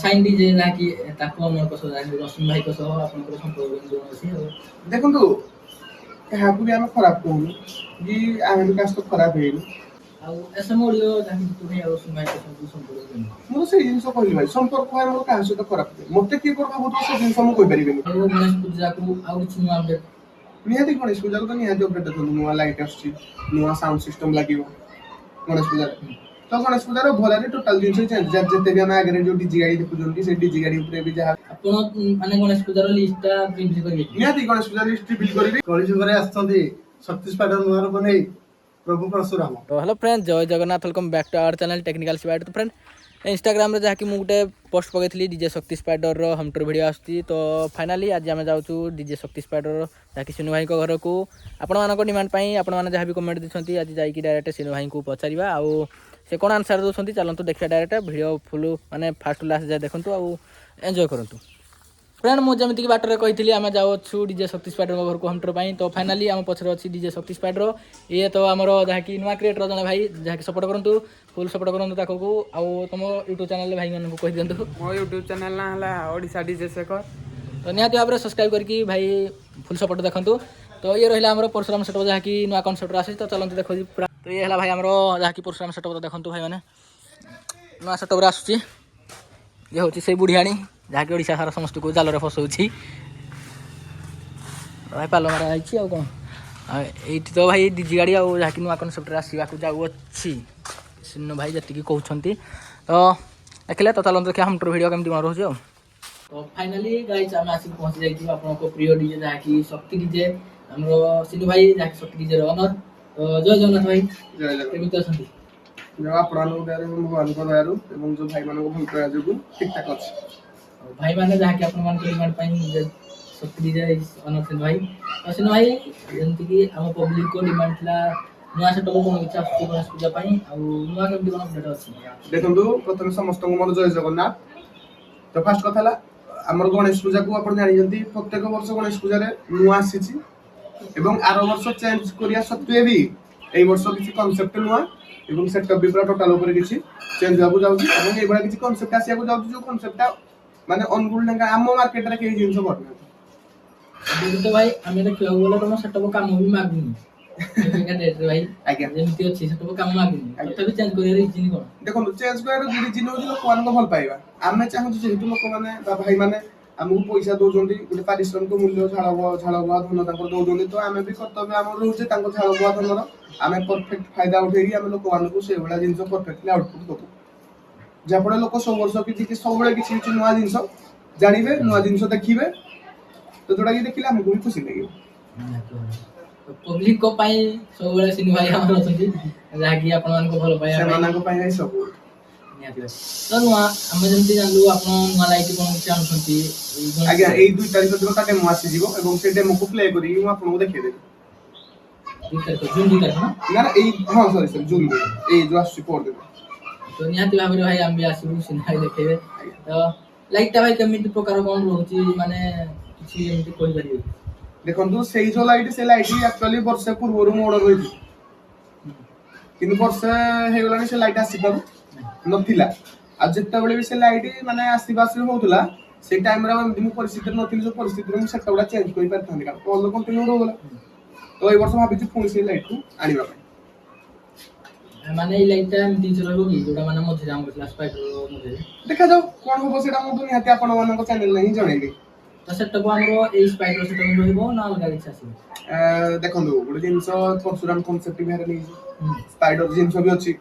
Sign DJ ଯାହାକି ତାକୁ ଆମର କଷ ଯାହାକି ରଶ୍ମି ଭାଇଙ୍କ ସହ ଆପଣଙ୍କର ସମ୍ପର୍କ କେମିତି କଣ ଅଛି? ଆଉ ଦେଖନ୍ତୁ କାହାକୁ ବି ଆମେ ଖରାପ କହୁନୁ କି ଆମେ ବି କାହା ସହିତ ଖରାପ ହେଇନୁ। ଆଉ ଏସଏମ୍ ଅଡିଓ ଯାହାକି ଜିତୁ ଭାଇ ଆଉ ରଶ୍ମି ଭାଇଙ୍କ ସହ ସମ୍ପର୍କ କେମିତି? ମୁଁ ସେଇ ଜିନିଷ କହିଲି ଭାଇ, ସମ୍ପର୍କ ଭାଇ ମୋର କାହା ସହିତ ଖରାପ ନାହିଁ। ମତେ କିଏ କଣ ଭାବୁଥିବ ସେ ଜିନିଷ ମୁଁ କହିପାରିବିନି। ଆଉ ଗଣେଶ ପୂଜାକୁ ଆଉ କିଛି ନୂଆ ଅପଡେଟ୍? ନିହାତି ଗଣେଶ ପୂଜାକୁ ତ ନିହାତି ଅପଡେଟ୍ ଦେଖନ୍ତୁ, ନୂଆ ଲାଇଟ୍ ଆସୁଛି, ନୂଆ ସାଉଣ୍ଡ ସିଷ୍ଟମ ଲାଗିବ ଗଣେଶ ପୂଜାରେ। ତ ଗଣେଶ ପୂଜାର ଭଲରେ ଟୋଟାଲ ଜିନିଷ ଚେଞ୍ଜ, ଯେତେ ବି ଆମେ ଆଗରେ ଯୋଉ ଡିଜି ଗାଡି ଦେଖୁଛନ୍ତି ସେଇ ଡିଜି ଗାଡି ଉପରେ ବି ଯାହା ଆପଣ ମାନେ ଗଣେଶ ପୂଜାର ଲିଷ୍ଟଟା ରିଭିଲ୍ କରିବେ? ନିହାତି ଗଣେଶ ପୂଜାର ଲିଷ୍ଟ ରିଭିଲ୍ କରିବି। କଳିଯୁଗରେ ଆସିଛନ୍ତି ଶକ୍ତି ସ୍ପାଇଡର ନୂଆ ରୂପ ନେଇ ପ୍ରଭୁ ପରଶୁରାମ। तो hello friend, Jai Jagannath, welcome back to our channel Technical Spider. तो फ्रेंड इंस्टाग्राम रे जहाँकि मुझे गोटे पोस्ट पकई DJ Shakti Spider home tour video आसूँ। तो फाइनाली आज आम जाऊँ डीजे शक्ति स्पाइडर जहाँकि सिनु भाई घर को आपण मान डिमांड आपण जहाँ भी कमेंट देते आज जाकि डायरेक्ट सिनु भाई को पचारा आउ से कौन आंसर दूसरी चलतु देखिए डायरेक्ट वीडियो फुल माने फास्ट लास्ट जाए देखूँ आउ एंजॉय करूँ। फ्रेंड मुझे जमीक बाटर कही आम जाऊँ डीजे शक्ति स्पाइडर घर को होम टूर पर। तो फाइनाली आम पछरे अच्छी डीजे शक्ति स्पाइडर ये तो आमर जहाँकि नुआ क्रिएटर जन भाई जहाँकि सपोर्ट करूँ फुल सपोर्ट करूँ आउ तुम यूट्यूब चैनल भाई मानक कही दिंतु। मो यूट्यूब चैनल ना है ओडिशा डीजे शेखर। तो निहाती भाव में सब्सक्राइब करके भाई फुल सपोर्ट देखूँ। तो ये रहा आम परशुराम सेटअप जहाँकि नुआ कनसेप्ट आसी। तो चलते देखो पूरा। तो ये है भाई आमर जहाँकि परशुराम सेटअप देखूँ भाई मैंने नुआ सेटअप आसूँ। ये हूँ से बुढ़ियाणी जहाँकि ओडिशा सारा समस्त को जाल फसाऊँगी भाई पाल मारा है आउ कौन ये तो भाई डीजी गाड़ी आउ जहाँकि नुआ कनसेप्ट आसवाक जाऊँगी सिन्नू भाई जी कहते। तो देखिले तो चलते देखिए हम टूर वीडियो केमती कौन रोचे। तो फाइनाली गाइस आम आसिक पहुंची जाइए आपको प्रिय डीजे जहाँकि शक्ति डीजे आमर सिनु भाई जहाँकि शक्ति डीजे ओनर। तो जय जगन्नाथ भाई, केମିତି ଅଛନ୍ତି? ଆପଣଙ୍କ ଦୟାରୁ ଭଗବାନଙ୍କ ଦୟାରୁ ଏବଂ ଯୋଉ ଭାଇମାନଙ୍କ ଭଲ ପାଇବା ଯୋଗୁଁ ଠିକ୍ ଠାକ୍ ଅଛି। भाई मैंने जहाँकि ଆପଣମାନଙ୍କ ଡିମାଣ୍ଡ ପାଇଁ ଶକ୍ତି ଡିଜେ ଓନର ସିनु ଭାଇ। ତ ସିनु ଭାଇ ଯେମିତିକି ଆମ ପବ୍ଲିକଙ୍କ ଡିମାଣ୍ଡ ଥିଲା ନୂଆ ସେଟଅପ୍ କ'ଣ କିଛି ଆସୁଛି ଗଣେଶ ପୂଜା ପାଇଁ ଆଉ ନୂଆ କେମିତି କ'ଣ ଅପଡେଟ୍ ଅଛି? ଦେଖନ୍ତୁ ପ୍ରଥମେ ସମସ୍ତଙ୍କୁ ମୋର ଜୟ ଜଗନ୍ନାଥ। ତ ଫାର୍ଷ୍ଟ କଥା ହେଲା ଆମର ଗଣେଶ ପୂଜାକୁ ଆପଣ ଜାଣିଛନ୍ତି ପ୍ରତ୍ୟେକ ବର୍ଷ ଗଣେଶ ପୂଜାରେ ନୂଆ ଆସିଛି ଏବଂ ଆର ବର୍ଷ ଚେଞ୍ଜ କରିବା ସତ୍ତ୍ୱେ ବି ଏଇ ବର୍ଷ କିଛି କନସେପ୍ଟ ନୂଆ ଏବଂ ସେଟଅପ୍ ବି ପୁରା ଟୋଟାଲ ଉପରେ କିଛି ଚେଞ୍ଜ ହେବାକୁ ଯାଉଛି ଏବଂ ଏଇଭଳିଆ କିଛି କନସେପ୍ଟ ଆସିବାକୁ ଯାଉଛି ଯୋଉ କନସେପ୍ଟଟା ମାନେ ଅନୁଗୁଳ ଢାଙ୍କା ଆମ ମାର୍କେଟରେ କେହି ଜିନିଷ କରିନାହାନ୍ତି। ତ ଭାଇ ଆମେ ଦେଖିବାକୁ ଗଲେ ତମ ସେଟଅପ୍ କାମ ବି ମାଗୁନି ଭାଇ। ଆଜ୍ଞା ଯେମିତି ଅଛି ସେଟଅପ୍ କାମ ମାଗୁନି, ତଥାପି ଚେଞ୍ଜ କରିବାର ରିଜିନ୍ କ'ଣ? ଦେଖନ୍ତୁ ଚେଞ୍ଜ କରିବାର ରିଜିନ୍ ହେଉଛି ଲୋକମାନଙ୍କ ଭଲ ପାଇବା। ଆମେ ଚାହୁଁଛୁ ଯେହେତୁ ଲୋକମାନେ ବା ଭାଇମାନେ ଆମକୁ ପଇସା ଦଉଛନ୍ତି, ଗୋଟେ ପାରିଶ୍ରମିକ ମୂଲ୍ୟ ଝାଳ ବୁହା ଧନ ତାଙ୍କର ଦଉଛନ୍ତି, ତ ଆମେ ବି କର୍ତ୍ତବ୍ୟ ଆମର ରହୁଛି ତାଙ୍କ ଝାଳ ବୁହା ଧନର ଆମେ ପରଫେକ୍ଟ ଫାଇଦା ଉଠେଇକି ଆମେ ଲୋକମାନଙ୍କୁ ସେଇଭଳିଆ ଜିନିଷ ପରଫେକ୍ଟଲି ଆଉଟପୁଟ୍ ଦେବୁ, ଯାହାଫଳରେ ଲୋକ ସବୁ ବର୍ଷ କିଛି ସବୁବେଳେ କିଛି କିଛି ନୂଆ ଜିନିଷ ଜାଣିବେ, ନୂଆ ଜିନିଷ ଦେଖିବେ, ତ ଯୋଉଟାକି ଦେଖିଲେ ଆମକୁ ବି ଖୁସି ଲାଗିବ। ପବ୍ଲିକ ପାଇଁ ସବୁବେଳେ ସିनु ଭାଇ ଆମର ଅଛନ୍ତି ଯାହାକି ଆପଣମାନଙ୍କ ଭଲ ପାଇବା ସେମାନଙ୍କ ପାଇଁ ଭାଇ ସବୁ। ତ ନୂଆ ଆମେ ଯେମିତି ଜାଣିଲୁ ଆପଣ ନୂଆ ଲାଇଟ୍ କ'ଣ କିଛି ଆଣୁଛନ୍ତି? ଆଜ୍ଞା ଏଇ 2 ତାରିଖ ଦିନ ତା ଡେମୋ ଆସିଯିବ ଏବଂ ସେ ଡେମୋକୁ ପ୍ଲେ କରିକି ମୁଁ ଆପଣଙ୍କୁ ଦେଖେଇଦେବି। 2 ତାରିଖ ଜୁନ୍ 2 ତାରିଖ ନା ଏଇ ହଁ ସରି ଜୁନ୍ 2 ଏଇ ଯୋଉ ଆସୁଛି ପରଦିନ। ତ ନିହାତି ଭାବରେ ଭାଇ ଆମେ ବି ଆସିବୁ ସିନା ଭାଇ ଦେଖେଇବେ। ତ ଲାଇଟ୍ଟା ଭାଇ କେମିତି ପ୍ରକାର କ'ଣ ରହୁଛି ମାନେ କିଛି ଏମିତି କହିପାରିବେ? ଦେଖନ୍ତୁ ସେଇ ଯୋଉ ଲାଇଟ୍ ସେ ଲାଇଟ୍ ଆକ୍ଚୁଆଲି ବର୍ଷେ ପୂର୍ବରୁ ମୁଁ ଅର୍ଡର କରିଥିଲି କିନ୍ତୁ ବର୍ଷେ ହେଇଗଲାଣି ସେ ଲାଇଟ୍ ଆସିପାରୁ ନଥିଲା। ଆଉ ଯେତେବେଳେ ବି ସେ ଲାଇଟ୍ ମାନେ ଆସିବା ହଉଥିଲା ସେଇ ଟାଇମରେ ଏମିତି ମୁଁ ପରିସ୍ଥିତିରେ ନଥିଲି ଯୋଉ ପରିସ୍ଥିତିରେ ମୁଁ ସେଟା ଗୁଡା ଚେଞ୍ଜ କରିପାରିଥାନ୍ତି କାରଣ କଲ୍ କଣ୍ଟିନ୍ୟୁ ରହୁଥିଲା। ତ ଏଇ ବର୍ଷ ଭାବିଛି ପୁଣି ସେଇ ଲାଇଟ୍କୁ ଆଣିବା ପାଇଁ। ମାନେ ଏଇ ଲାଇଟ୍ଟା ଏମିତି ରହିବ କି ଯୋଉଟା ମାନେ ମଝିରେ ଆମର ଥିଲା ସ୍ପାଇଡର ମଝିରେ? ଦେଖାଯାଉ କ'ଣ ହବ ସେଇଟା ମୁଁ ତ ନିହାତି ଆପଣମାନଙ୍କ ଚ୍ୟାନେଲରେ ହିଁ ଜଣେଇବି। ତ ସେଟଅପ୍ ଆମର ଏଇ ସ୍ପାଇଡର ସେଟଅପ୍ ରହିବ ନା ଅଲଗା କିଛି ଆସିବ? ଦେଖନ୍ତୁ ଗୋଟେ ଜିନିଷ ପରଶୁରାମ କନସେପ୍ଟ ବି ନେଇଛି, ସ୍ପାଇଡର ଜିନିଷ ବି ଅଛି,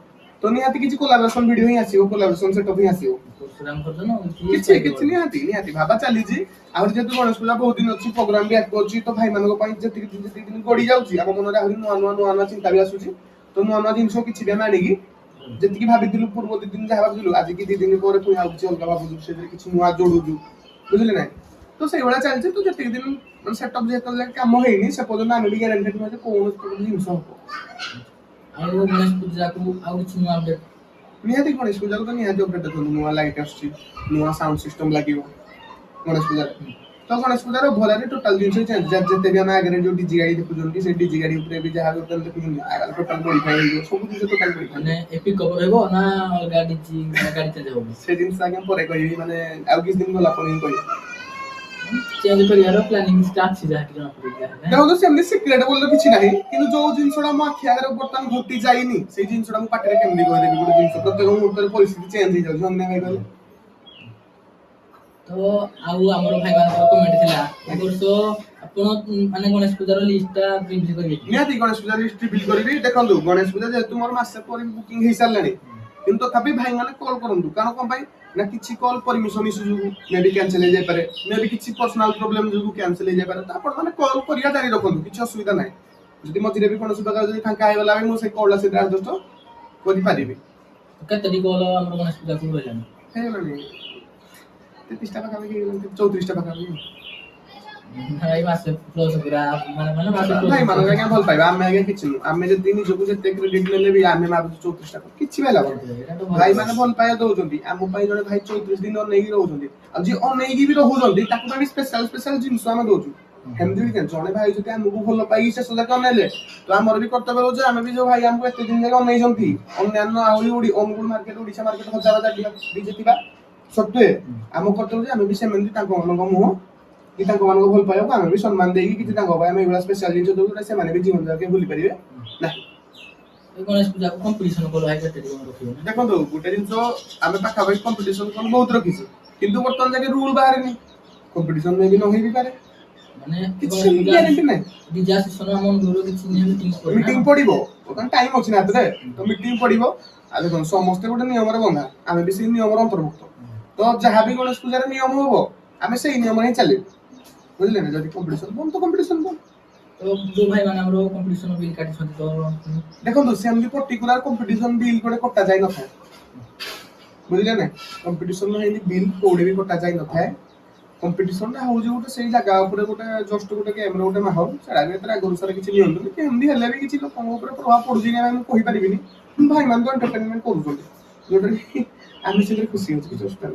ତ ନିହାତି କିଛି କୋଲାବରେସନ ଭିଡିଓ ହିଁ ଆସିବ, କୋଲାବରେସନ ସେଟଅପ୍ ହିଁ ଆସିବ। ପରଶୁରାମ ଭର୍ଜନ କିଛି ନିହାତି ଭାବା ଚାଲିଛି। ଆହୁରି ଯେହେତୁ ଗଣେଶ ପୂଜା ବହୁତ ଦିନ ଅଛି, ପ୍ରୋଗ୍ରାମ ବି ଆଗକୁ ଅଛି, ତ ଭାଇମାନଙ୍କ ପାଇଁ ଯେତିକି ଦିନ ଗଡି ଯାଉଛି ଆମ ମନରେ ଆହୁରି ନୂଆ ନୂଆ ଚିନ୍ତା ବି ଆସୁଛି। ତ ନୂଆ ନୂଆ ଜିନିଷ କିଛି ବି ଆମେ ଆଣିକି ଯେତିକି ଭାବିଥିଲୁ ପୂର୍ବ 2 ଦିନ ଯାହା ଭାବିଥିଲୁ ଆଜିକି 2 ଦିନ ପରେ ପୁଣି ଆଉ କିଛି ଅଲଗା ଭାବୁଛୁ, ସେଥିରେ କିଛି ନୂଆ ଯୋଡୁଛୁ, ବୁଝିଲେ ନାହିଁ? ତ ସେଇଭଳିଆ ଚାଲିଛି। ତ ଯେତିକି ଦିନ ମାନେ ସେଟଅପ୍ ଯେତେବେଳେ କାମ ହେଇନି ସେ ପର୍ଯ୍ୟନ୍ତ ଆମେ ବି ଗ୍ୟାରେଣ୍ଟେଡ୍ ନୁହେଁ ଯେ କୌଣସି ଜିନିଷ ହବ। ଆଉ ଗଣେଶ ପୂଜାକୁ ଆଉ କିଛି ନୂଆ ଅପଡେଟ୍? ନିହାତି ଗଣେଶ ପୂଜାକୁ ତ ନିହାତି ଅପଡେଟ୍ ଦେଖନ୍ତୁ, ନୂଆ ଲାଇଟ୍ ଆସୁଛି, ନୂଆ ସାଉଣ୍ଡ ସିଷ୍ଟମ ଲାଗିବ ଗଣେଶ ପୂଜାରେ। तो गणेश पूजार भलारे टोटल जिन चेंज जते भी हम आगे जो डीजी गाड़ी देखुछन से डीजी गाड़ी ऊपर भी जहा टोटल देखुछन आगे टोटल मॉडिफाई हो सब कुछ टोटल मॉडिफाई ମାନେ ଏପି କଭର ରହିବ ନା ଅଲଗା ଡିଜି ଗାଡ଼ି ଚେଞ୍ଜ ହବ से जिन आगे परे कहि माने आ किस दिन गला पर कहि ଚେଞ୍ଜ କରିବାର ପ୍ଲାନିଂ ଷ୍ଟାର୍ଟ ଅଛି ଯାହା କି ଜଣା ପଡିଲା देखो तो सेमनी सिक्रेट बोल किछि नाही किंतु जो जिनसडा म आखि आगे बर्तन घटी जाइनी से जिनसडा म पाटरे केमनी कहि देबी गुटे जिनस प्रत्येक मुहूर्त परिस्थिति चेंज हो जाउ हमने भाई ତ ଆଉ ଆମର ଭାଇମାନଙ୍କର କମେଣ୍ଟ ଥିଲା ଏ ବର୍ଷ ଆପଣ ମାନେ ଗଣେଶ ପୂଜାର ଲିଷ୍ଟଟା ରିଭିଲ୍ କରିବେ କି? निहाती गणेश पूजा लिस्ट रिवील करबी देखंतु गणेश पूजा जेतु मोर मासे पर बुकिंग हे सारलानी किंतु तथापि भाई माने कॉल करंतु कारण कोन भाई ना किछि कॉल परमिशन इशू जुगु मे भी कैंसिल हो जाय पारे मे भी किछि पर्सनल प्रॉब्लम जुगु कैंसिल हो जाय पारे त आपण माने कॉल करिया जारी रखंतु किछि असुविधा नाही जदि मझिरे भी कोनोसी प्रकार जदि फांका आइ वाला मु से कॉल से एडजस्ट करि पारिबी କେତେଟି କଲ୍ ଆମର ଗଣେଶ ପୂଜାକୁ ରହିଲାଣି हे माने 33 टा पाखा भी 34 टा पाखा भी ଭାଇ ମାସେ ପ୍ଲସ୍ ପୁରା ମାନେ ମାସେ भाई माने आगे भल पाइबा आमे आगे किछि नु आमे जदि निजको जते क्रेडिट लेले भी आमे मागु 34 टा किछि भाई लाभ भाई माने भल पाया दउचंती आमो पाई जने भाई 34 दिन अनेगी रहउचंती आ जे अनेगी भी रहउचंती ताकु भी स्पेशल स्पेशल जिंस आमे दउचु हेमदी भी जने भाई जति आमको भल पाई से सदा कनेले तो हमर भी कर्तव्य हो जे आमे भी जो भाई हमको एते दिन जगे अनै जंती अन्यान्य आउली उडी अनुगुण मार्केट ओडिसा मार्केट हजार हजार बीजेपी बा सत्वे आमो कर्तव्य जे आमे भी सेमंदी ताको मनक मुह कि ताको मानको भल पायो आमे भी सम्मान देई कि ताको भाई आमे एगुला स्पेशल जिंस दउ से माने भी जीवन जाके भूली परिबे नाही ଗଣେଶ ପୂଜାକୁ କମ୍ପିଟିସନ କଲ ଭାଇ କେତେଟି କଣ ରଖିବ ନା देखो गोटे जिनस आमे पाखा भाई कंपटीशन कोन बहुत रखिस किंतु बर्तन जाके रूल बाहर नहीं कंपटीशन में भी न होई भी पारे ମାନେ किछि ग्यारंटी नहीं ଡିଜା ସେସନ ଆମ ଅନୁଗୁଳ କିଛି ନିୟମ ମିଟିଂ मीटिंग पड़िबो ओकन टाइम अछि ना तरे तो मीटिंग पड़िबो आ देखो समस्त गोटे नियम रे बंधा आमे भी से नियम रे अंतर्भुक्त तो जहां भी गणेश पूजा रे नियम होबो आमे सेही नियम रे चली बुझले ना जदी कंपटीशन बन तो कंपटीशन बन ତ ଯୋଉ ଭାଇ ମାନେ ଆମର କମ୍ପିଟିସନ ବିଲ୍ କାଟିଛନ୍ତି ତ देखो सेमली पर्टिकुलर कंपटीशन बिल कोडे कटा जाय न थाए बुझले ना कंपटीशन में हिंदी बिल कोडे भी कटा जाय न थाए कंपटीशन ना हो जे गोटे सेही जगह ऊपर गोटे जस्ट गोटे गेम रे गोटे माहौल छडा भी तरा गुरुसर किछि नियंत्रण कि हिंदी हेले भी किछि लोक ऊपर प्रभाव पडुजी नै हम कहि परिबिनी भाई मान को एंटरटेनमेंट करू जोटे आमी से खुशी हो कि जस्ट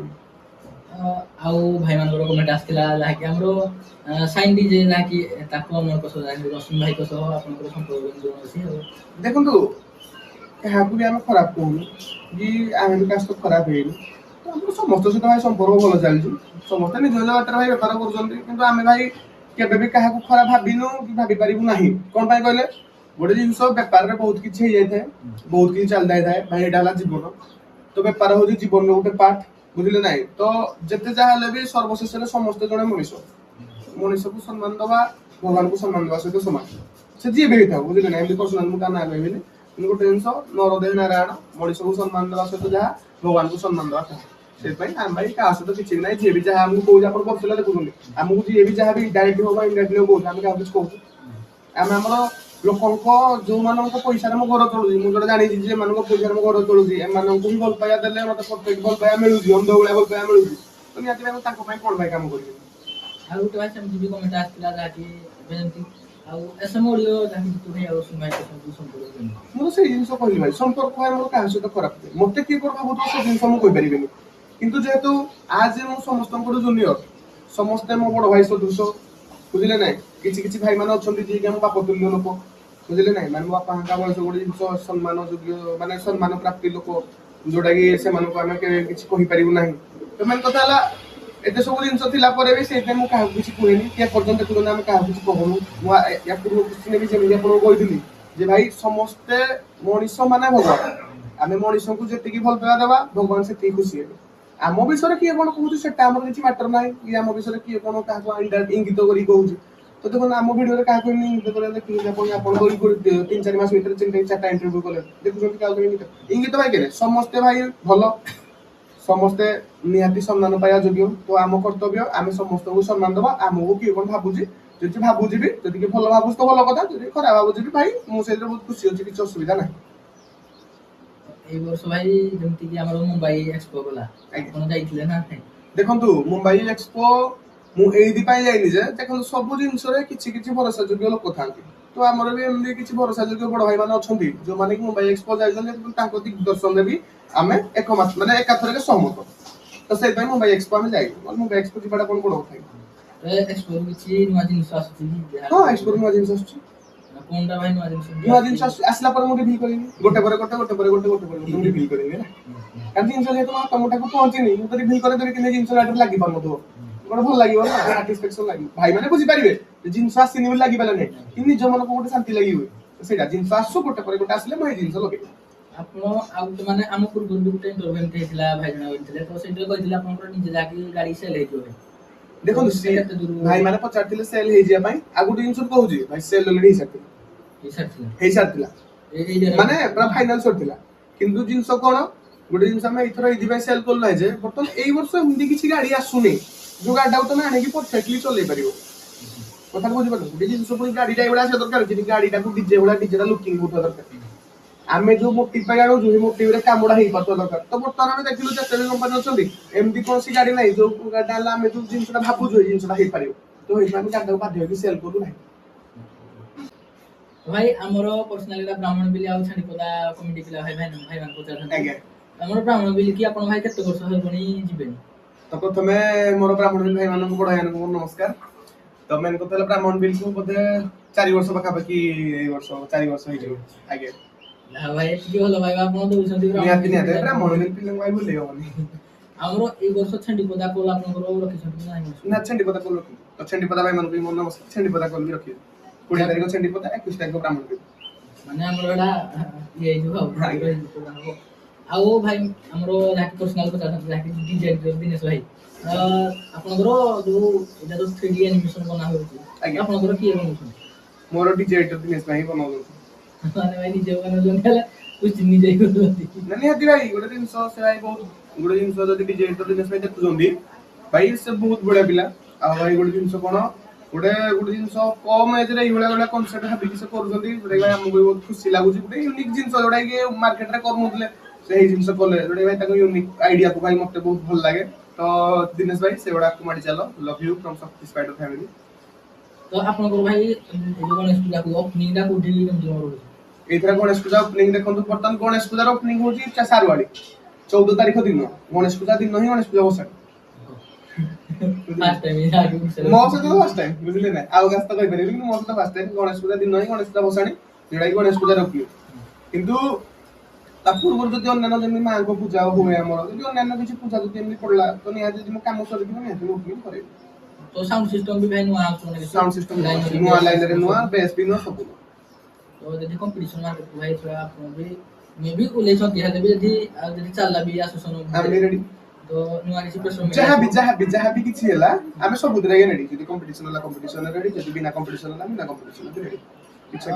ଆଉ ଭାଇମାନଙ୍କର କମେଣ୍ଟ ଆସିଥିଲା ଯାହାକି ଆମର ସାଇନ୍ ଡିଜେ ଯାହାକି ତାକୁ ଆମର କସ ଯାହାକି ରଶ୍ମି ଭାଇଙ୍କ ସହ ଆପଣଙ୍କର ସମ୍ପର୍କ କେମିତି ଅଛି ଆଉ देखंतु काहाकु भी हम खराब कहू कि आमे भी कास्ट खराब हेनी तो हम समस्त सहित भाई संपर्क भल चलछु समस्त निज निज बाटर भाई व्यापार करछन्ती किंतु आमे भाई केबे भी काहाकु खराब भाबिनु कि भाबी परिबु नाही कोन पाई कहले गोटे जिंस व्यापार रे बहुत किछि हे जाय थाए बहुत किछि चल जाय थाए भाई एडाला जीवन तो व्यापार हो जीवन रो गोटे पार्ट बुझिले नाही तो जते जाहले भी सर्वशेष रे समस्त जने मनुष्य मनुष्य को सम्मान दवा भगवान को सम्मान दवा सहित समान से जी भी था बुझिले नाही पर्सनल मुका ना कहबिले गोटे जिनस नरदेव नारायण मनुष्य को सम्मान दवा सहित जहा भगवान को सम्मान दवा से भाई हम भाई का सहित किछि नाही जे भी जहा हमको कोइ अपन परसला देखुनी हमको जे भी जहा भी डायरेक्ट हो इनडायरेक्ट हो हम का कुछ कहू हम हमरो लोकंको जो मानक पैसा रे घर चलुजी मु जोटा जानि जे मानक पैसा रे घर चलुजी ए मानक भी भल पाया देले मते प्रत्येक भल पाया मिलुजी हम दौला भल पाया मिलुजी तो नियाति भाई ताको भाई कोन भाई काम करिबे ଆଉ ଗୋଟେ ଭାଇ ସେମିତି ବି କମେଣ୍ଟ ଆସିଥିଲା ଯାହାକି ଏବେ ଯେମିତି ଆଉ ଏସଏମ୍ ଅଡିଓ ଯାହାକି ତୁ ଭାଇ ଆଉ ସୁମାଇ ସବୁ ସମ୍ପର୍କ କେମିତି ମୁଁ ସେଇ ଜିନିଷ କହିଲି ଭାଇ ସମ୍ପର୍କ ଭାଇ ମୋର କାହା ସହିତ ଖରାପ ନାହିଁ ମତେ କିଏ କୋଉ ଭାବୁଥିବ ସେ ଜିନିଷ ମୁଁ କହି ପାରିବିନି କିନ୍ତୁ ଯେହେତୁ ଆଜ ମୁଁ ସମସ୍ତଙ୍କର ଜୁନିୟର ସମସ୍ତେ ମୋ ବଡ ଭାଇ ସଦୃଶ ବୁଝିଲେ ନାହିଁ କିଛି କିଛି ଭାଇ ମାନେ ଅଛନ୍ତି ଯିଏ କି ଆମ ବାପ ତୁଲ୍ୟ ଲୋକ ବୁଝିଲେ ନାହିଁ ମାନେ ମୋ ବାପାଙ୍କ ବୟସ ଗୋଟେ ଜିନିଷ ସମ୍ମାନ ଯୋଗ୍ୟ ମାନେ ସମ୍ମାନ ପ୍ରାପ୍ତି ଲୋକ ଯୋଉଟା କି ସେମାନଙ୍କୁ ଆମେ କିଛି କହିପାରିବୁ ନାହିଁ ତ ମେନ୍ କଥା ହେଲା एते सब जिनस थिला परे भी सेते मु काहा किछि कोहेनी के पर्यंत देखुन हम काहा किछि कहनु मु या पूर्व क्वेश्चन भी जेमि आपण कहितली जे भाई समस्त मनीष माने भगवान आमे मनीष को जेति की भल पाया देबा भगवान से ती खुशी हेबे आम विषय किए कोन कहू सेटा हमर किछि मैटर नाही कि आम विषय किए कोन काहा को इंगित करी कहू तो देखो आम वीडियो रे काहा को इंगित करे देखि आपण कोई 3-4 मास भीतर 3-4 इंटरव्यू कले देखु काहा को इंगित भाई के समस्त भाई भलो समस्ते निहाती सम्मान पाया योग्य तो आम कर्तव्य आम समस्त को सम्मान दबा आमको किए कोन भाबुजी जति भाबुजी भी जति के भलो भाबुस तो भलो कथा जति खराब भाबुजी भी भाई मु से बहुत खुशी होची किछ असुविधा नाही এই ବର୍ଷ ଭାଇ ଯେମିତି କି ଆମର ମୁମ୍ବାଇ ଏକ୍ସପୋ ଗଲା ଆପଣ ଯାଇଥିଲେ ନା देखंतु मुंबई एक्सपो मु एइदि पाई जाइनी जे देखंतु सब जिंस रे किछि किछि भरोसा योग्य लोक थांती तो हमर भी एमदी किछि भरोसा योग्य बड़ भाई माने अछंती जो माने कि मुंबई एक्सपो जाइछन तांको दिग्दर्शन रे भी आमे एकमात्र माने एकाथरे के सहमत तो से मुंबई एक्सपो में जाई मुंबई एक्सपो जिबाडा कोन बड़ होथाई ଏକ୍ସପ୍ଲୋର କିଛି ନୂଆ ଜିନିଷ ଆସୁଛି କି ହଁ ଏକ୍ସପୋର୍ଟ ନୂଆ ଜିନିଷ ଆସୁଛି। କୋନଟା ଭାଇ ନୂଆ ଜିନିଷ ନୂଆ ଜିନିଷ ଆସିଲା ପରେ ମୁଁ ରିଭିଲ୍ କରିବି ଗୋଟେ ପରେ ଗୋଟେ ମୁଁ ରିଭିଲ୍ କରିବି ହେଲା। କାରଣ ଜିନିଷ ଯେହେତୁ ମୋ ତମଟାକୁ ପହଞ୍ଚିନି ମୁଁ ତ ରିଭିଲ୍ କରିଦେବି କିନ୍ତୁ ଜିନିଷ ଗାଡ଼ିରେ ଲାଗି ପାରୁନଥିବ ଗୋଟେ ଭଲ ଲାଗିବ ନା ସାଟିସ୍ଫାକ୍ସନ ଲାଗିବ ଭାଇମାନେ ବୁଝିପାରିବେ ଯେ ଜିନିଷ ଆସିନି ବୋଲି ଲାଗିପାରିଲା ନାହିଁ କିନ୍ତୁ ନିଜ ମନକୁ ଗୋଟେ ଶାନ୍ତି ଲାଗିବ ସେଇଟା ଜିନିଷ ଆସୁ ଗୋଟେ ପରେ ଗୋଟେ ଆସିଲେ ମୁଁ ଏଇ ଜିନିଷ ଲଗେଇବି। ଆପଣ ଆଉ ଗୋଟେ ମାନେ ଆମ ପୂର୍ବରୁ ବି ଗୋଟେ ଇଣ୍ଟରଭ୍ୟୁ ଏମିତି ହେଇଥିଲା ଭାଇ ଜଣା କହିଥିଲେ ତ ସେଇଥିରେ କହିଥିଲେ ଆପଣଙ୍କର ନିଜେ ଯାହାକି ଗାଡ଼ି ସେଲ୍ ହେଇଯିବ ଭାଇ। ଦେଖନ୍ତୁ କେତେ ଦୂର ଭାଇମାନେ ପଚାରିଥିଲେ ସେଲ୍ ହେଇଯିବା ପାଇଁ ଆଉ ଗୋଟେ ଜିନିଷ କହୁଛି ଭାଇ ସେଲ୍ ଅଲରେଡି ହେଇସାରିଥିଲା ହେଇସାରିଥିଲା ଏଇ ମାନେ ପୁରା ଫାଇନାଲ ସରିଥିଲା କିନ୍ତୁ ଜିନିଷ କଣ ଗୋଟେ ଜିନିଷ ଆମେ ଏଇଥର ଏଇଥିପାଇଁ ସେଲ୍ କଲୁ ନାହିଁ ଯେ ବର୍ତ୍ତମାନ ଏଇ ବର୍ଷ ଏମିତି କିଛି ଗାଡ଼ି ଆସୁନି ଯୋଉ ଗାଡ଼ିଟାକୁ ତମେ ଆଣିକି ପରଫେକ୍ଟଲି ଚଲେଇ ପାରିବ କଥାଟା ବୁଝିପାରୁଛ ଗୋଟେ ଜିନିଷ ପୁଣି ଗାଡ଼ିଟା ଏଇଭଳିଆ ଆସିବା ଦରକାର କିନ୍ତୁ ଗାଡ଼ିଟାକୁ ଡିଜେ ଭଳିଆ ଡିଜେଟା ଲୁକିଂ ହଉଥିବା ଦରକାର ଆମେ ଯୋଉ ମୋଟିଭ ପାଇଁ ଆଣୁଛୁ ସେଇ ମୋଟିଭରେ କାମଟା ହେଇପାରୁଥିବା ଦରକାର ତ ବର୍ତ୍ତମାନ ଆମେ ଦେଖିଲୁ ଯେତେ ବି କମ୍ପାନୀ ଅଛନ୍ତି ଏମିତି କୌଣସି ଗାଡ଼ି ନାହିଁ ଯୋଉ ଗାଡ଼ିଟା ହେଲା ଆମେ ଯୋଉ ଜିନିଷଟା ଭାବୁଛୁ ଏଇ ଜିନିଷଟା ହେଇପାରିବ ତ ହେଇଥିପାଇଁ ଆମେ ଗାଡ଼ିଟାକୁ ବାଧ୍ୟ ହେଇକି ସେଲ୍ କରୁ ନାହିଁ। ଭାଇ ଆମର ପର୍ସନାଲି ବ୍ରାହ୍ମଣ ବିଲି ଆଉ ଛାଣ୍ଡିପଦା କମିଟି ପିଲା ଭାଇମାନେ ପଚାରୁଛନ୍ତି ଆଜ୍ଞା ଆମର ବ୍ରାହ୍ମଣ ବିଲି କି ଆପଣ ଭାଇ କେତେ ବର୍ଷ ହେବଣି ଯିବେନି? ତ ପ୍ରଥମେ ମୋର ବ୍ରାହ୍ମଣ ବିଲ୍ ଭାଇମାନଙ୍କୁ ବଡ଼ ଭାଇମାନଙ୍କୁ ମୋର ନମସ୍କାର। ତ ମେନ୍ କଥା ହେଲା ବ୍ରାହ୍ମଣ ବିଲ୍କୁ ବୋଧେ 4 ବର୍ଷ ପାଖାପାଖି ଏଇ ବର୍ଷ 4 ବର୍ଷ ହେଇଯିବ ଆଜ୍ଞା। ଯାହା ଭାଇ ଏତିକି ଭଲ ପାଇବା ଆପଣ ଦଉଛନ୍ତି ନିହାତି ନିହାତି ପିଲାଙ୍କୁ। ବ୍ରାହ୍ମଣ ବିଲ୍ ପିଲାଙ୍କୁ ଭାଇ ଭୁଲେଇ ହବନି। ଆମର ଏଇ ବର୍ଷ ଛାଣ୍ଡିପଦା କୋଲ ଆପଣଙ୍କର ରଖିଛନ୍ତି ନା ନାହିଁ? ନା ଛେଣ୍ଡିପଦା କଲ୍ ରଖିବି ତ ଛେଣ୍ଡିପଦା ଭାଇମାନଙ୍କୁ ବି ମୋର ନମସ୍କାର ଛେଣ୍ଡିପଦା କଲ୍ ବି ରଖିବି 20 ତାରିଖ ଛେଣ୍ଡିପଦା 21 ତାରିଖ ବ୍ରାହ୍ମଣ ବିଲ୍। ମାନେ ଆମର ଏଇଟା ଇଏ ହେଇଯିବ ଆଉ ପ୍ରଦାନ ହବ। ଆଉ ଭାଇ ଆମର ଯାହାକି ପର୍ସନାଲ ପଚାରୁଛନ୍ତି ଯାହାକି ଡିଜାଇନ ଦିନେଶ ଭାଇ ଆପଣଙ୍କର ଯୋଉ ଏଇଟା ଯୋଉ 3D ଆନିମେସନ ବନା ହଉଛି ଆଜ୍ଞା। ଆପଣଙ୍କର କିଏ ବନଉଛନ୍ତି? ମୋର ଡିଜେ ଏଡିଟର ଦିନେଶ ଭାଇ ବନଉଛନ୍ତି। ମାନେ ଭାଇ ନିଜେ ବନଉଛନ୍ତି ହେଲେ କୁଚି ନିଜେ କରୁଛନ୍ତି। ନା ନିହାତି ଭାଇ ଗୋଟେ ଜିନିଷ ସେ ଭାଇ ବହୁତ ଗୋଟେ ଜିନିଷ ଯଦି ଡିଜେ ଏଡିଟର ଦିନେଶ ଭାଇ ଦେଖୁଛନ୍ତି ଭାଇ ସେ ବହୁତ ବଢିଆ ପିଲା ଆଉ ଭାଇ ଗୋଟେ ଜିନିଷ କଣ ଗୋଟେ ଜିନିଷ କମ ଏଜରେ ଏଇଭଳିଆ ଗୋଟେ କନସେପ୍ଟ ଭାବିକି ସେ କରୁଛନ୍ତି ଯୋଉଟା କି ଆମକୁ ବି ବହୁତ ଖୁସି ଲାଗୁଛି ଗୋଟେ ୟୁନିକ୍ ଜିନିଷ ଯୋଉଟା କି ମାର୍କେଟରେ କରୁନଥିଲେ ସେଇ ଜିନିଷ କଲେ ଯୋଉଟା ଭାଇ ତାଙ୍କ ୟୁନିକ୍ ଆଇଡିଆକୁ ଭାଇ ମତେ ବହୁତ ଭଲ ଲାଗେ ତ ଦିନେଶ ଭାଇ ସେଗୁଡାକୁ ମାଡି ଚାଲ love you from Shakti Spider family. ତ ଆପଣଙ୍କର ଭାଇ ଯୋଉ ଗଣେଶ ପୂଜାକୁ ଓପନିଂଟା କୋଉଠି କେମିତି କଣ ରହୁଛି? ଏଇଥର ଗଣେଶ ପୂଜା ଓପନିଂ ଦେଖନ୍ତୁ ବର୍ତ୍ତମାନ ଗଣେଶ ପୂଜାର ଓପନିଂ ହଉଛି ସାରୁଆଳି 14 ତାରିଖ ଦିନ ଗଣେଶ ପୂଜା ଦିନ ହିଁ ଗଣେଶ ପୂଜା ବସାଣି ଫାର୍ଷ୍ଟ ଟାଇମ୍ ମୋ ସହିତ ଫାର୍ଷ୍ଟ ଟାଇମ୍ ବୁଝିଲେ ନା ଆଉ କାହା ସହିତ କହିପାରିବି କିନ୍ତୁ ମୋ ସହିତ ଫାର୍ଷ୍ଟ ଟାଇମ୍ ଗଣେଶ ପୂଜା ଦିନ ହିଁ ଗଣେଶ ପୂଜା ବସାଣି ଯୋଉଟା କି ଗଣେଶ ପୂଜାର ଓପନିଂ କିନ୍ତୁ ତା ପୂର୍ବରୁ ଯଦି ଅନ୍ୟାନ୍ୟ ଯେମିତି ମାଙ୍କ ପୂଜା ହୁଏ ଆମର ଯଦି ଅନ୍ୟାନ୍ୟ କିଛି ପୂଜା ଯଦି ଏମିତି ପଡିଲା ତ ନିହାତି ଯଦି ମୋ କାମ ସରିଯିବ ନିହାତି ମୁଁ ଓପନିଂ କରିବି। ତ ସାଉଣ୍ଡ ସିଷ୍ଟମ ବି ଭାଇ ନୂଆ ଆସୁଛି ସାଉଣ୍ଡ ସିଷ୍ଟମ ନୂଆ ଲାଇନରେ ନୂଆ ବେସ୍ ବି ନୂଆ ସବୁ ନୂଆ। ତ ଯଦି କମ୍ପିଟିସନ ମାର୍କେଟକୁ ଭାଇ ଛୁଆ ଆପଣ ବି ମେ ବି ଓହ୍ଲେଇଛନ୍ତି ହେଲେ ବି ଯଦି ଆଉ ଯଦି ଚାଲିଲା ବି ଆସୋସିଏସନ ଆମେ ରେଡି ତ ନୂଆ କିଛି ପ୍ରେସର ଯାହାବି କିଛି ହେଲା ଆମେ ସବୁଥିରେ ରେଡି ଯଦି କମ୍ପିଟିସନ ହେଲା କମ୍ପିଟିସନ ରେଡି ଯଦି ବିନା କମ୍ପିଟିସନ ହେଲା ବିନା କମ୍ପିଟିସନ ବି ରେଡି କିଛି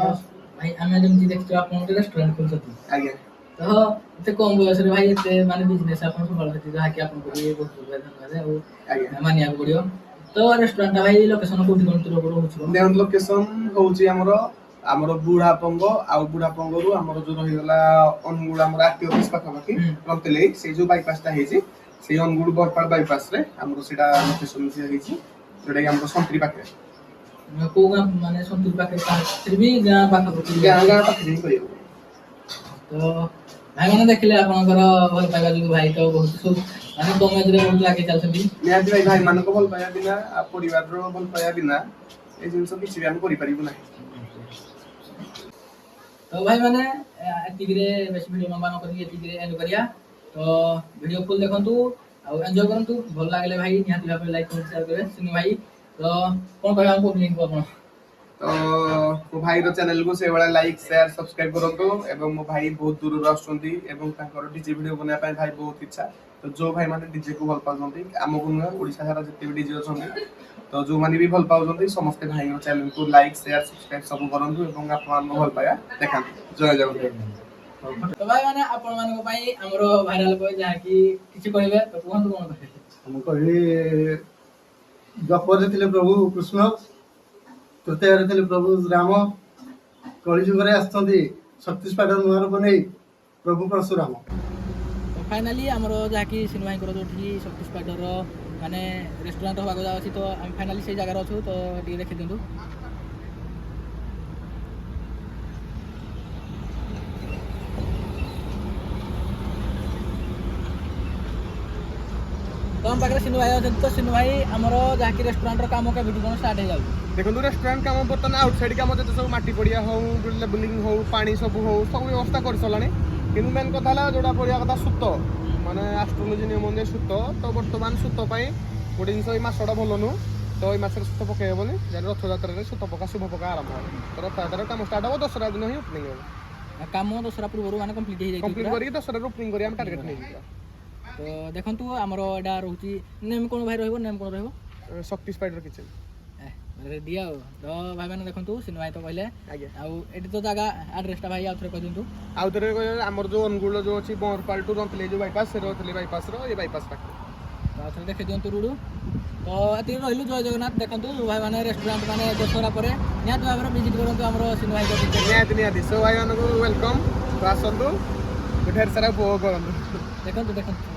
ଭାଇ ଆମେ ଯେମିତି ଦେଖିଛୁ ଆପଣ ଗୋଟେ ରେଷ୍ଟୁରାଣ୍ଟ ଖୋଲିଛନ୍ତି ଆଜ୍ଞା ତ ଏତେ କମ ବୟସରେ ଭାଇ ଏତେ ମାନେ ବିଜନେସ ଆପଣ ସମ୍ଭାଳୁଛନ୍ତି ଯାହାକି ଆପଣଙ୍କୁ ବି ବହୁତ ଧନ୍ୟବାଦ ଆଉ ଆଜ୍ଞା ମାନିବାକୁ ପଡିବ। ତ ରେଷ୍ଟୁରାଣ୍ଟଟା ଭାଇ ଲୋକେସନ କୋଉଠି କଣ ରହୁଛି? ଦେଖନ୍ତୁ ଲୋକେସନ ହଉଛି ଆମର ବୁଢାପଙ୍ଗ ଆଉ ବୁଢାପଙ୍ଗରୁ ଆମର ଯୋଉ ରହିଗଲା ଅନୁଗୁଳ ଆମର ଆରଟି ଅଫିସ ପାଖାପାଖି ରନ୍ତେଲେଇ ସେଇ ଯୋଉ ବାଇପାସଟା ହେଇଛି ସେଇ ଅନୁଗୁଳ ବରପାଳ ବାଇପାସରେ ଆମର ସେଇଟା ଲୋକେସନ ହେଇଛି ଯୋଉଟା କି ଆମର ସନ୍ତ୍ରୀ ପାଖରେ କୋଉ ଗାଁ ମାନେ ସନ୍ତୁର ପାଖରେ ବି ଗାଁ ପାଖାପାଖି ଗାଁ ପାଖରେ ହିଁ କରିବାକୁ ତ ଭାଇମାନେ ଦେଖିଲେ ଆପଣଙ୍କର ଭଲ ପାଇବା ଯୋଗୁଁ ଭାଇ ତ ବହୁତ ମାନେ କମ ଏଜରେ ବହୁତ ଆଗେଇ ଚାଲିଛନ୍ତି। ନିହାତି ଭାଇମାନଙ୍କ ଭଲ ପାଇବା ବିନା ଆଉ ପରିବାରର ଭଲ ପାଇବା ବିନା ଏ ଜିନିଷ କିଛି ବି ଆମେ କରିପାରିବୁ ନାହିଁ। ତ ଭାଇ ମାନେ ଏତିକିରେ ବେଶୀ ଭିଡ଼ିଓ ଲମ୍ବା ନ କରିକି ଏତିକିରେ ଏଣ୍ଡ କରିବା ତ ଭିଡ଼ିଓ ଫୁଲ୍ ଦେଖନ୍ତୁ ଆଉ ଏନ୍ଜୟ କରନ୍ତୁ ଭଲ ଲାଗିଲେ ଭାଇ ନିହାତି ଭାବରେ ଲାଇକ୍ କମେଣ୍ଟ ସେୟାର କରିବେ ସିନୁ ଭାଇ ତ କ'ଣ କହିବା ଆମକୁ ଲିଙ୍କ ଆପଣ ତ ମୋ ଭାଇର ଚ୍ୟାନେଲକୁ ସେଇଭଳିଆ ଲାଇକ୍ ସେୟାର ସବସ୍କ୍ରାଇବ କରନ୍ତୁ ଏବଂ ମୋ ଭାଇ ବହୁତ ଦୂରରୁ ଆସୁଛନ୍ତି ଏବଂ ତାଙ୍କର ଡିଜେ ଭିଡ଼ିଓ ବନେଇବା ପାଇଁ ଭାଇ ବହୁତ ଇଚ୍ଛା ତ ଯୋଉ ଭାଇମାନେ ଡିଜେକୁ ଭଲ ପାଉଛନ୍ତି ଆମକୁ ନୁହେଁ ଓଡ଼ିଶା ସାରା ଯେତେ ବି ଡିଜେ ଅଛନ୍ତି ତ ଯୋଉମାନେ ବି ଭଲ ପାଉଛନ୍ତି ସମସ୍ତେ ଭାଇଙ୍କ ଚ୍ୟାନେଲକୁ ଲାଇକ୍ ସେୟାର ସବସ୍କ୍ରାଇବ ସବୁ କରନ୍ତୁ ଏବଂ ଆପଣମାନଙ୍କ ଭଲ ପାଇବା ଦେଖାନ୍ତୁ। ଜୟ ଜଗନ୍ନାଥ। ତ ଭାଇ ମାନେ ଆପଣମାନଙ୍କ ପାଇଁ ଆମର ଭାଇରାଲ ବୟ ଯାହାକି କିଛି କହିବେ ତ କୁହନ୍ତୁ କ'ଣ କହିବେ? ମୁଁ କହିଲି ଦ୍ୱାପରରେ ଥିଲେ ପ୍ରଭୁ କୃଷ୍ଣ ତୃତୀୟରେ ଥିଲେ ପ୍ରଭୁ ରାମ କଳିଯୁଗରେ ଆସିଛନ୍ତି ଶକ୍ତି ସ୍ପାଇଡର ନୂଆ ରୂପ ନେଇ ପ୍ରଭୁ ପରଶୁରାମ। ଫାଇନାଲି ଆମର ଯାହାକି ସିନୁ ଭାଇଙ୍କର ଯେଉଁଠି ଶକ୍ତି ସ୍ପାଇଡରର ମାନେ ରେଷ୍ଟୁରାଣ୍ଟ ହେବାକୁ ଯାଉଛି ତ ଆମେ ଫାଇନାଲି ସେଇ ଜାଗାରେ ଅଛୁ ତ ଟିକେ ଦେଖିଦିଅନ୍ତୁ। तो हम पाखे सिनु भाई अच्छे तो सिनु भाई आमर जहाँकि रेस्टोरेंटर काम के भिडियो कौन स्टार्ट हो जाऊ देखो रेस्टोरेंट काम बर्तमान आउटसाइड काम जो सब माटी पड़िया हो लेबलिंग हो पानी सब हो सब व्यवस्था कर सारे कि मेन कथा है जोड़ा पड़िया कथा सूत माने एस्ट्रोलोजी नियम अनुसार सूत तो बर्तमान सूत गोटे जिन मसटा भल नु तो ये मसरे सूत पकई हेनी जब रथजात्रा सूत पका शुभ पका आरंभ हो तो रथजात्रा काम स्टार्ट हो दसरा दिन ही ओपनिंग हो काम दसरा पूर्व मैंने कंप्लीट कंप्लीट करके दसरा ओपनिंग करिया हम टारगेट नहीं दिया तो देखंतु हमर एडा रहउची नेम कोन भाई रहबो नेम कोन रहबो शक्ति स्पाइडर किचन रेडी आओ तो भाई मैंने देखंतु सिनु भाई तो कहले आज्ञा आउ एटी तो जगह एड्रेसटा भाई आउथरे कह दिंतु आउ थे आमर जो अनुगुल जो अच्छी बरपाल टू रंतली जो बाईपास से रंतली बाईपास ये बाईपास पाखे तो आउथरे देखे दिंतु रुडू तो एति रहिलु जय जगन्नाथ देखंतु भाई माने रेस्टोरेंट माने दशहरा परे निहात भाबरे विजिट करंतु हमर सिनु भाई को निहाती सो भाई मानक वेलकम तो आसतु ढेर सारा उपभोग करूँ देखंतु